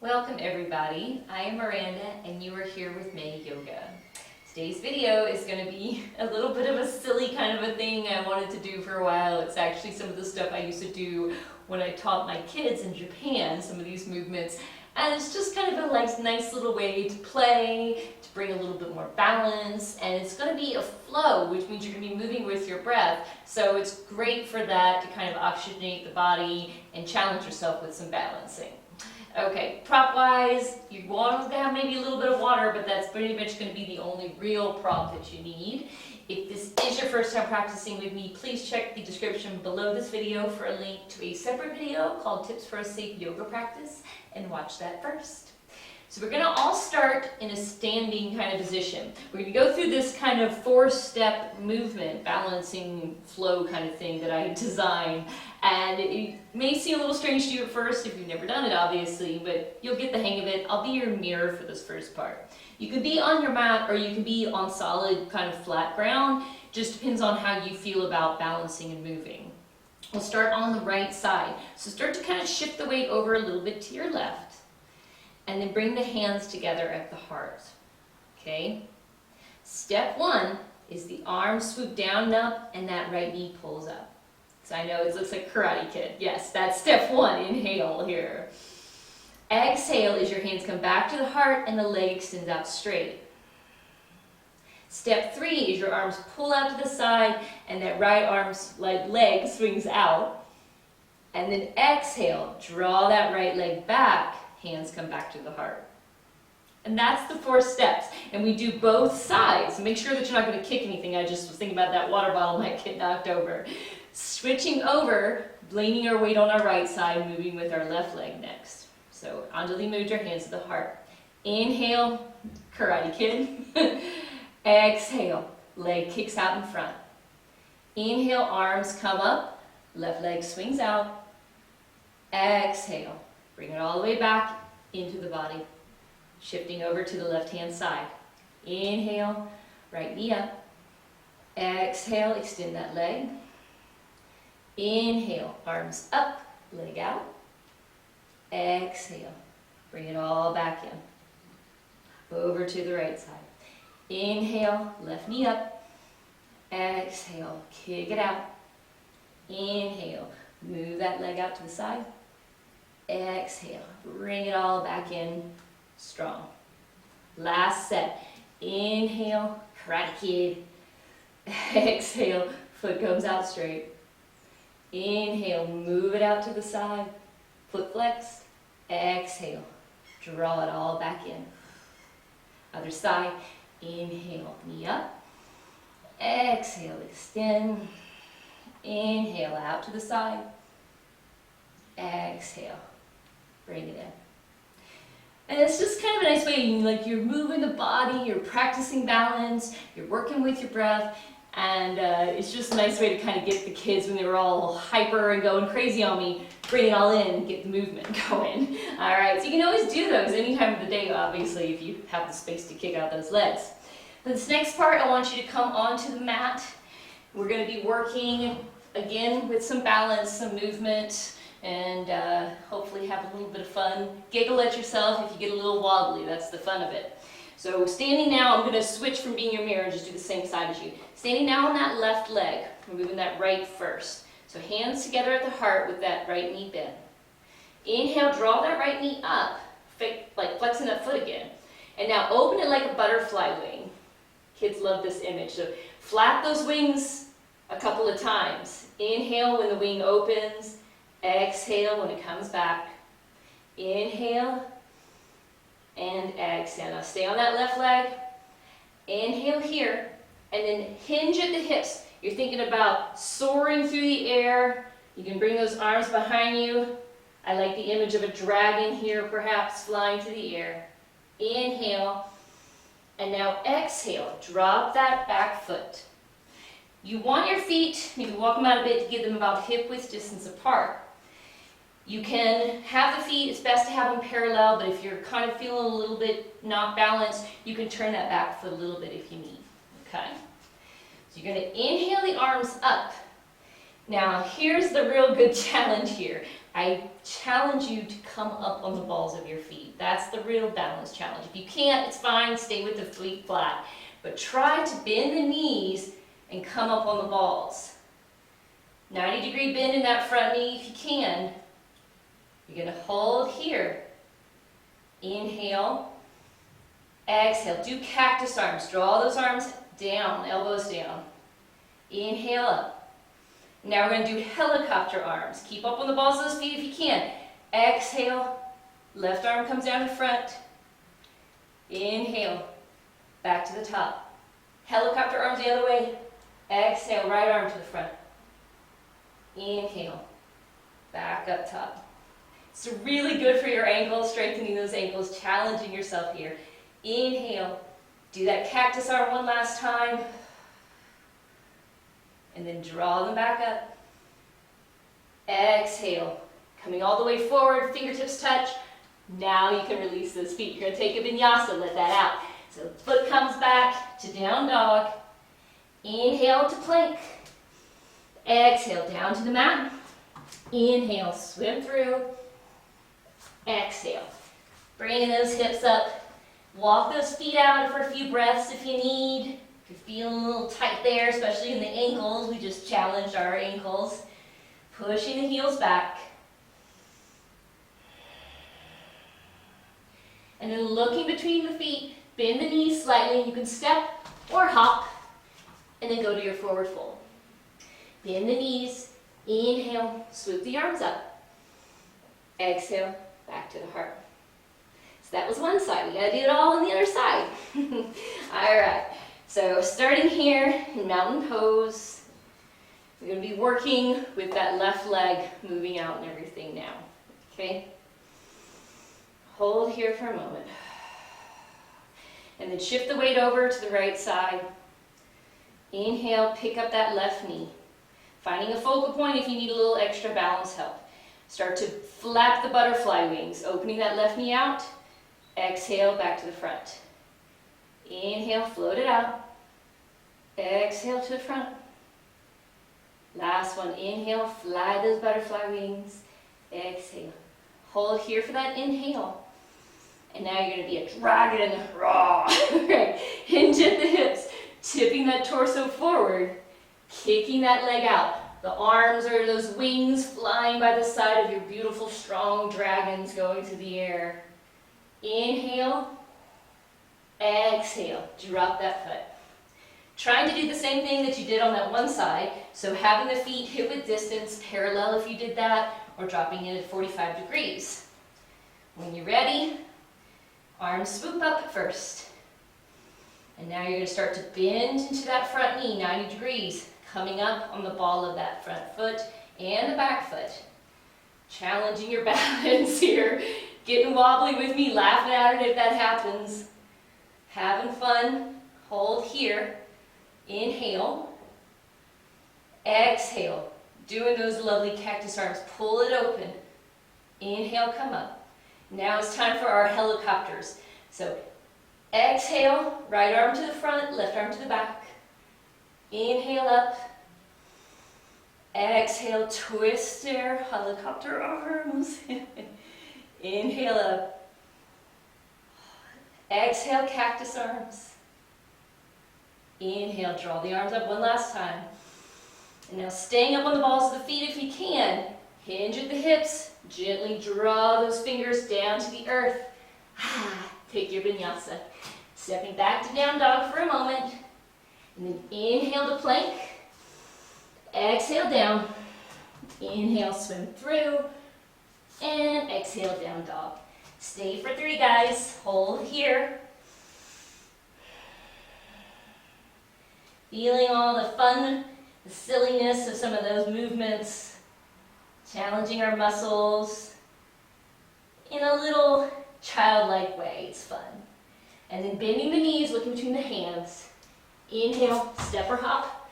Welcome everybody, I am Miranda and you are here with May Yoga. Today's video is going to be a little bit of a silly kind of a thing I wanted to do for a while. It's actually some of the stuff I used to do when I taught my kids in Japan, some of these movements. And it's just kind of a nice little way to play, to bring a little bit more balance, and it's going to be a flow, which means you're going to be moving with your breath. So it's great for that, to kind of oxygenate the body and challenge yourself with some balancing. Okay, prop-wise, you want to have maybe a little bit of water, but that's pretty much going to be the only real prop that you need. If this is your first time practicing with me, please check the description below this video for a link to a separate video called Tips for a Safe Yoga Practice, and watch that first. So we're going to all start in a standing kind of position. We're going to go through this kind of 4-step movement, balancing flow kind of thing that I designed. And it may seem a little strange to you at first if you've never done it, obviously, but you'll get the hang of it. I'll be your mirror for this first part. You can be on your mat or you can be on solid kind of flat ground. Just depends on how you feel about balancing and moving. We'll start on the right side. So start to kind of shift the weight over a little bit to your left. And then bring the hands together at the heart. Okay? Step 1 is the arms swoop down and up and that right knee pulls up. So I know it looks like Karate Kid. Yes, that's step 1. Inhale here. Exhale as your hands come back to the heart and the leg extends out straight. Step 3 is your arms pull out to the side and that right arm's leg swings out. And then exhale, draw that right leg back, hands come back to the heart. And that's the 4 steps. And we do both sides. Make sure that you're not going to kick anything. I just was thinking about that water bottle might get knocked over. Switching over, blaming our weight on our right side, moving with our left leg next. So Anjali moved her hands to the heart. Inhale, Karate Kid. Exhale, leg kicks out in front. Inhale, arms come up, left leg swings out. Exhale, bring it all the way back into the body. Shifting over to the left-hand side. Inhale, right knee up. Exhale, extend that leg. Inhale, arms up, leg out. Exhale, bring it all back in. Over to the right side. Inhale, left knee up. Exhale, kick it out. Inhale, move that leg out to the side. Exhale, bring it all back in strong. Last set. Inhale, Karate Kid. Exhale, foot comes out straight. Inhale, move it out to the side. Foot flexed. Exhale, draw it all back in. Other side. Inhale, knee up. Exhale, extend. Inhale, out to the side. Exhale, bring it in. And it's just kind of a nice way, you're moving the body, you're practicing balance, you're working with your breath, and it's just a nice way to kind of get the kids, when they were all hyper and going crazy on me, bring it all in and get the movement going. All right, so you can always do those any time of the day, obviously, if you have the space to kick out those legs. This next part, I want you to come onto the mat. We're going to be working, again, with some balance, some movement, and hopefully have a little bit of fun. Giggle at yourself if you get a little wobbly. That's the fun of it. So standing now, I'm going to switch from being your mirror and just do the same side as you. Standing now on that left leg, we're moving that right first. So hands together at the heart with that right knee bent. Inhale, draw that right knee up, like flexing that foot again. And now open it like a butterfly wing. Kids love this image. So flap those wings a couple of times. Inhale when the wing opens. Exhale when it comes back. Inhale and exhale. Now stay on that left leg. Inhale here and then hinge at the hips. You're thinking about soaring through the air. You can bring those arms behind you. I like the image of a dragon here, perhaps flying through the air. Inhale and now exhale. Drop that back foot. You want your feet, maybe walk them out a bit to get them about hip width distance apart. You can have the feet, it's best to have them parallel, but if you're kind of feeling a little bit not balanced, you can turn that back foot a little bit if you need. Okay? So you're going to inhale the arms up. Now here's the real good challenge here. I challenge you to come up on the balls of your feet. That's the real balance challenge. If you can't, it's fine, stay with the feet flat. But try to bend the knees and come up on the balls. 90-degree bend in that front knee if you can. You're going to hold here. Inhale. Exhale. Do cactus arms. Draw those arms down, elbows down. Inhale up. Now we're going to do helicopter arms. Keep up on the balls of those feet if you can. Exhale. Left arm comes down in front. Inhale. Back to the top. Helicopter arms the other way. Exhale. Right arm to the front. Inhale. Back up top. It's really good for your ankles, strengthening those ankles, challenging yourself here. Inhale. Do that cactus arm one last time. And then draw them back up. Exhale. Coming all the way forward, fingertips touch. Now you can release those feet. You're going to take a vinyasa, let that out. So foot comes back to down dog. Inhale to plank. Exhale, down to the mat. Inhale, swim through. Exhale. Bringing those hips up. Walk those feet out for a few breaths if you need. If you're feeling a little tight there, especially in the ankles, we just challenged our ankles. Pushing the heels back. And then looking between the feet, bend the knees slightly. You can step or hop, and then go to your forward fold. Bend the knees, inhale, swoop the arms up. Exhale, back to the heart. So that was one side. We gotta do it all on the other side. All right. So starting here in mountain pose, we're going to be working with that left leg moving out and everything now. Okay? Hold here for a moment. And then shift the weight over to the right side. Inhale, pick up that left knee. Finding a focal point if you need a little extra balance help. Start to flap the butterfly wings, opening that left knee out. Exhale, back to the front. Inhale, float it out. Exhale to the front. Last one. Inhale, fly those butterfly wings. Exhale. Hold here for that inhale. And now you're going to be a dragon. Raw. Right. Hinge at the hips. Tipping that torso forward. Kicking that leg out. The arms are those wings flying by the side of your beautiful, strong dragons going through the air. Inhale. Exhale. Drop that foot. Trying to do the same thing that you did on that one side. So having the feet hip width distance, parallel if you did that, or dropping it at 45 degrees. When you're ready, arms swoop up at first. And now you're going to start to bend into that front knee, 90 degrees, coming up on the ball of that front foot and the back foot. Challenging your balance here. Getting wobbly with me, laughing at it if that happens. Having fun. Hold here. Inhale. Exhale. Doing those lovely cactus arms. Pull it open. Inhale, come up. Now it's time for our helicopters. So exhale, right arm to the front, left arm to the back. Inhale up. Exhale, twist your helicopter arms. Inhale up. Exhale, cactus arms. Inhale, draw the arms up one last time. And now staying up on the balls of the feet if you can. Hinge at the hips. Gently draw those fingers down to the earth. Take your vinyasa. Stepping back to down dog for a moment. And then inhale to plank. Exhale down. Inhale, swim through. And exhale, down dog. Stay for 3, guys. Hold here. Feeling all the fun, the silliness of some of those movements. Challenging our muscles in a little childlike way. It's fun. And then bending the knees, looking between the hands. Inhale, step or hop.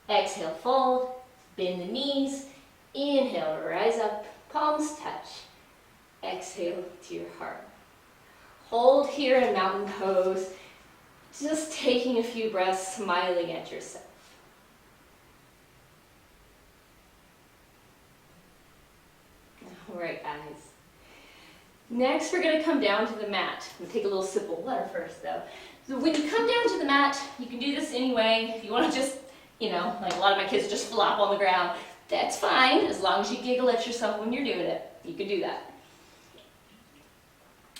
Exhale, fold. Bend the knees. Inhale, rise up. Palms touch. Exhale to your heart. Hold here in mountain pose. Just taking a few breaths, smiling at yourself. All right, guys. Next, we're going to come down to the mat. I'm going to take a little sip of water first, though. So when you come down to the mat, you can do this anyway. If you want to just, like a lot of my kids just flop on the ground, that's fine, as long as you giggle at yourself when you're doing it. You can do that.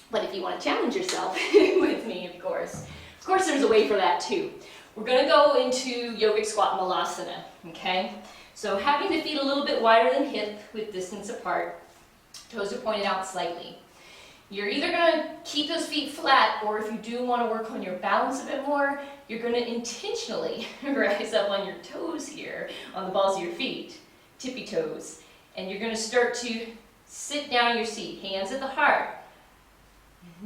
But if you want to challenge yourself with me, of course there's a way for that too. We're going to go into yogic squat malasana, okay? So having the feet a little bit wider than hip with distance apart, toes are pointed out slightly. You're either going to keep those feet flat, or if you do want to work on your balance a bit more, you're going to intentionally rise up on your toes here, on the balls of your feet, tippy toes, and you're going to start to sit down in your seat, hands at the heart.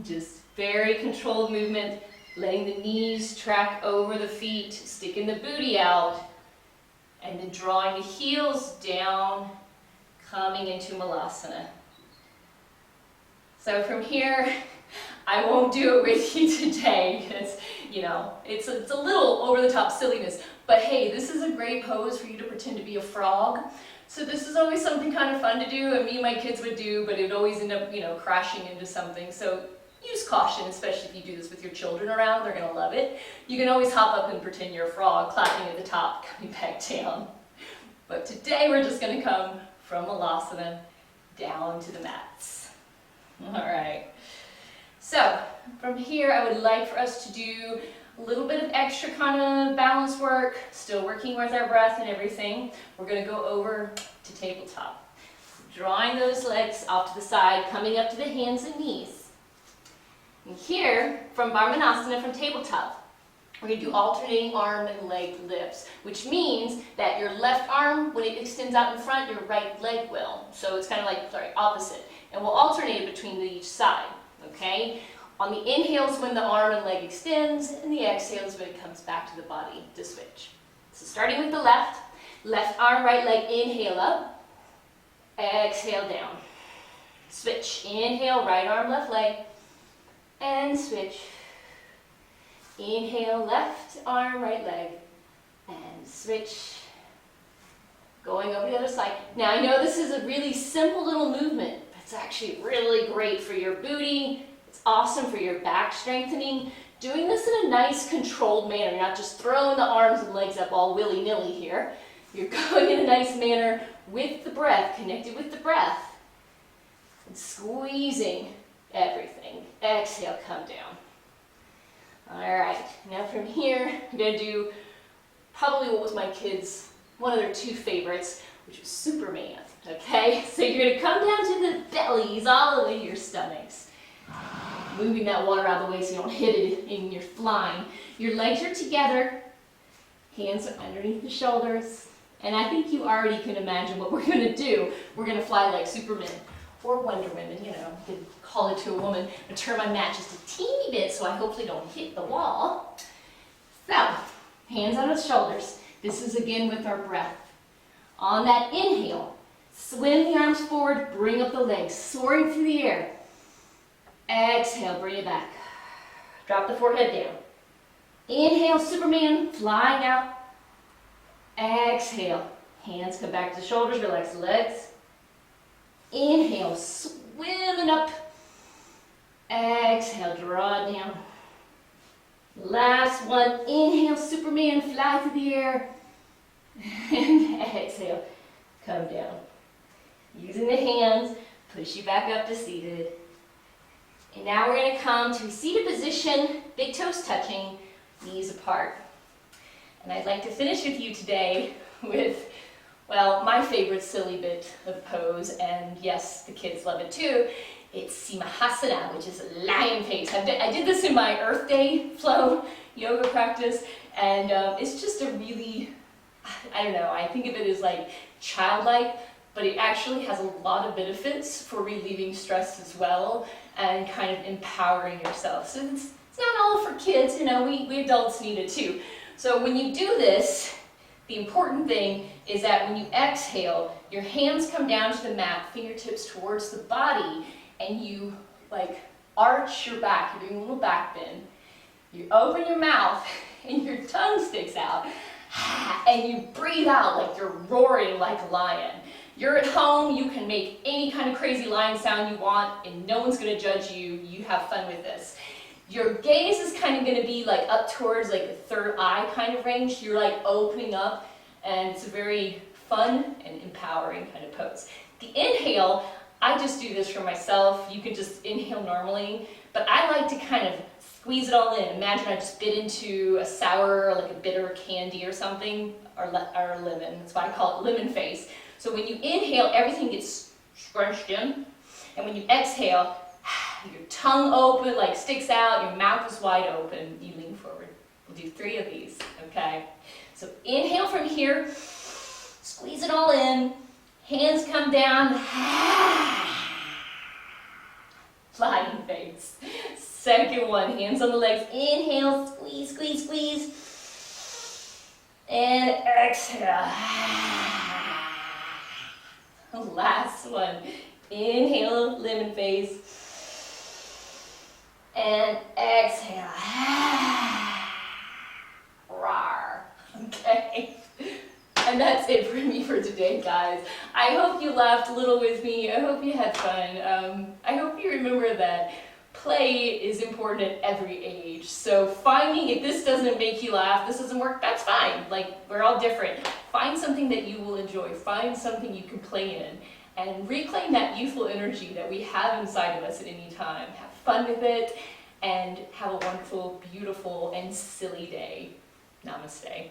Just very controlled movement, letting the knees track over the feet, sticking the booty out, and then drawing the heels down, coming into malasana. So from here, I won't do it with you today because, it's a little over-the-top silliness. But hey, this is a great pose for you to pretend to be a frog. So this is always something kind of fun to do, and me and my kids would do, but it would always end up, crashing into something. So use caution, especially if you do this with your children around. They're going to love it. You can always hop up and pretend you're a frog, clapping at the top, coming back down. But today we're just going to come from malasana down to the mats. All right. So from here, I would like for us to do a little bit of extra kind of balance work, still working with our breath and everything. We're going to go over to tabletop. Drawing those legs off to the side, coming up to the hands and knees. And here, from Barmanasana, from tabletop, we're going to do alternating arm and leg lifts, which means that your left arm, when it extends out in front, your right leg will. So it's kind of like, opposite. And we'll alternate it between each side, okay? On the inhales when the arm and leg extends, and the exhales when it comes back to the body to switch. So starting with the left arm, right leg, inhale up, exhale down. Switch, inhale, right arm, left leg, and switch. Inhale, left arm, right leg, and switch. Going over the other side. Now I know this is a really simple little movement, but it's actually really great for your booty. It's awesome for your back strengthening. Doing this in a nice controlled manner. You're not just throwing the arms and legs up all willy-nilly here. You're going in a nice manner with the breath, connected with the breath, and squeezing everything. Exhale, come down. All right, now from here, I'm going to do probably what was my kids' one of their two favorites, which was Superman, okay? So you're going to come down to the bellies, all the way to your stomachs. Moving that water out of the way so you don't hit it in your flying. Your legs are together, hands are underneath the shoulders, and I think you already can imagine what we're going to do. We're going to fly like Superman. Or Wonder Woman, you could call it to a woman. I turn my mat just a teeny bit so I hopefully don't hit the wall. So, hands on the shoulders. This is again with our breath. On that inhale, swim the arms forward, bring up the legs, soaring through the air. Exhale, bring it back. Drop the forehead down. Inhale, Superman, flying out. Exhale, hands come back to the shoulders, relax the legs. Inhale, swimming up. Exhale, draw it down. Last one, inhale, Superman, fly through the air. And exhale, come down. Using the hands, push you back up to seated. And now we're going to come to seated position, big toes touching, knees apart. And I'd like to finish with you today with, well, my favorite silly bit of pose, and yes, the kids love it too. It's Simahasana, which is a lion face. I did this in my Earth Day flow yoga practice, and it's just a really, I don't know, I think of it as like childlike, but it actually has a lot of benefits for relieving stress as well, and kind of empowering yourself. So it's not all for kids, we adults need it too. So when you do this, the important thing is that when you exhale, your hands come down to the mat, fingertips towards the body, and you like arch your back. You're doing a little back bend. You open your mouth and your tongue sticks out, and you breathe out like you're roaring like a lion. You're at home, you can make any kind of crazy lying sound you want, and no one's gonna judge you. You have fun with this. Your gaze is kind of gonna be like up towards like the third eye kind of range. You're like opening up, and it's a very fun and empowering kind of pose. The inhale, I just do this for myself. You can just inhale normally, but I like to kind of squeeze it all in. Imagine I just bit into a sour, like a bitter candy or something, or lemon. That's why I call it lemon face. So when you inhale, everything gets scrunched in, and when you exhale, your tongue open, like sticks out, your mouth is wide open, you lean forward. We'll do 3 of these, okay? So inhale from here, squeeze it all in, hands come down, flying face. Second one, hands on the legs, inhale, squeeze, squeeze, squeeze, and exhale. Last one, inhale, lemon face, and exhale. Rawr. Okay. And that's it for me for today, guys. I hope you laughed a little with me. I hope you had fun. I hope you remember that play is important at every age. So finding, if this doesn't make you laugh, this doesn't work, that's fine. Like, we're all different. Find something that you will enjoy. Find something you can play in. And reclaim that youthful energy that we have inside of us at any time. Have fun with it, and have a wonderful, beautiful, and silly day. Namaste.